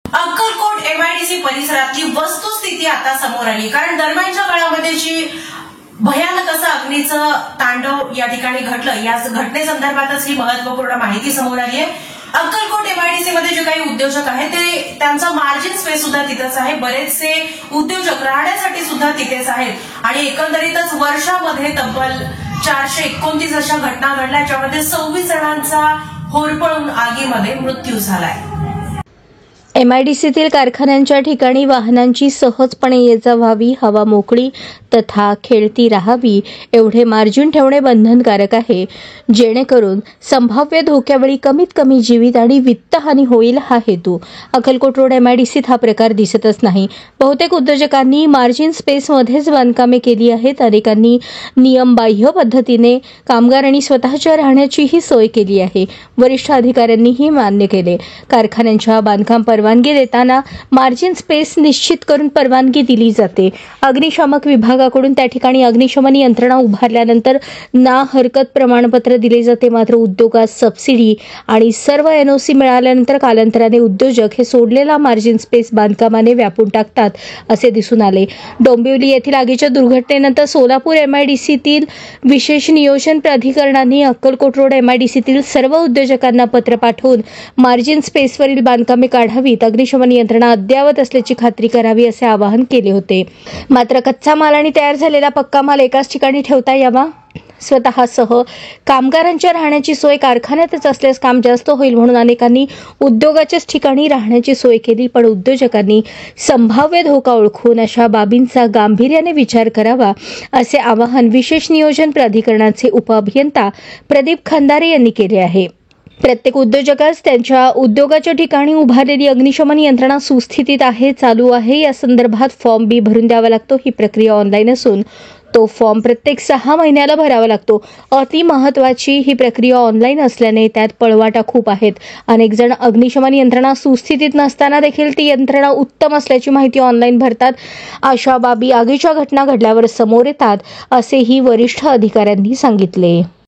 Akkalkot MIDC परिसरातली वस्तुस्थिती आता समोर आली, कारण दरम्यानच्या काळामध्ये जी भयानक असं अग्नीचं तांडव या ठिकाणी घडलं, या घटनेसंदर्भातच ही महत्वपूर्ण माहिती समोर आली आहे। अक्कलकोट एमआयडीसी मध्ये जे काही उद्योजक आहेत ते त्यांचा मार्जिन स्पेस सुद्धा तिथेच आहे, बरेचसे उद्योजक राहण्यासाठी सुद्धा तिथेच आहेत आणि एकंदरीतच वर्षामध्ये तब्बल 429 अशा घटना घडल्या, ज्यामध्ये 26 जणांचा होरपळून आगीमध्ये मृत्यू झालाय। एमआयडीसीतील कारखान्यांच्या ठिकाणी वाहनांची सहजपणे ये-जा व्हावी, हवा मोकळी तथा खेळती राहावी एवढे मार्जिन ठेवणे बंधनकारक आहे, जेणेकरून संभाव्य धोक्यावेळी कमीत कमी जीवित आणि वित्तहानी होईल हा हेतू। अक्कलकोट रोड एमआयडीसीत हा प्रकार दिसतच नाही। बहुतेक उद्योजकांनी मार्जिन स्पेसमध्येच बांधकामे केली आहेत। अनेकांनी नियमबाह्य पद्धतीने कामगारांनी स्वतःच्या राहण्याचीही सोय केली आहे। वरिष्ठ अधिकाऱ्यांनीही मान्य केले। कारखान्यांच्या बांधकाम परवानगी देताना मार्जिन स्पेस निश्चित करून परवानगी दिली जाते। अग्निशामक विभागाकडून त्या ठिकाणी अग्निशमन यंत्रणा उभारल्यानंतर ना हरकत प्रमाणपत्र दिले जाते। मात्र उद्योगात सबसिडी आणि सर्व एनओसी मिळाल्यानंतर कालांतराने उद्योजक हे सोडलेला मार्जिन स्पेस बांधकामाने व्यापून टाकतात असे दिसून आले। डोंबिवली येथील आगीच्या दुर्घटनेनंतर सोलापूर एमआयडीसीतील विशेष नियोजन प्राधिकरणाने अक्कलकोट रोड एमआयडीसीतील सर्व उद्योजकांना पत्र पाठवून मार्जिन स्पेसवरील बांधकामे काढावीत, अग्निशमन यंत्रणा अद्ययावत असल्याची खात्री करावी असे आवाहन केले होते। मात्र कच्चा माल आणि तयार झालेला पक्का माल एकाच ठिकाणी ठेवता यावा, स्वतःसह कामगारांच्या राहण्याची सोय कारखान्यातच असल्यास काम जास्त होईल म्हणून अनेकांनी उद्योगाच्याच ठिकाणी राहण्याची सोय केली। पण उद्योजकांनी संभाव्य धोका ओळखून अशा बाबींचा गांभीर्याने विचार करावा असे आवाहन विशेष नियोजन प्राधिकरणाचे उपअभियंता प्रदीप खंदारे यांनी केले आहे। प्रत्येक उद्योजकास त्यांच्या उद्योगाच्या ठिकाणी उभारलेली अग्निशमन यंत्रणा सुस्थितीत आहे, चालू आहे या संदर्भात फॉर्म बी भरून द्यावा लागतो। ही प्रक्रिया ऑनलाईन असून तो फॉर्म प्रत्येक 6 महिन्याला भरावा लागतो। अति महत्त्वाची ही प्रक्रिया ऑनलाईन असल्याने त्यात पळवाटा खूप आहेत। अनेक जण अग्निशमन यंत्रणा सुस्थितीत नसताना देखील ती यंत्रणा उत्तम असल्याची माहिती ऑनलाईन भरतात। अशा बाबी आगीच्या घटना घडल्यावर समोर येतात असेही वरिष्ठ अधिकाऱ्यांनी सांगितले।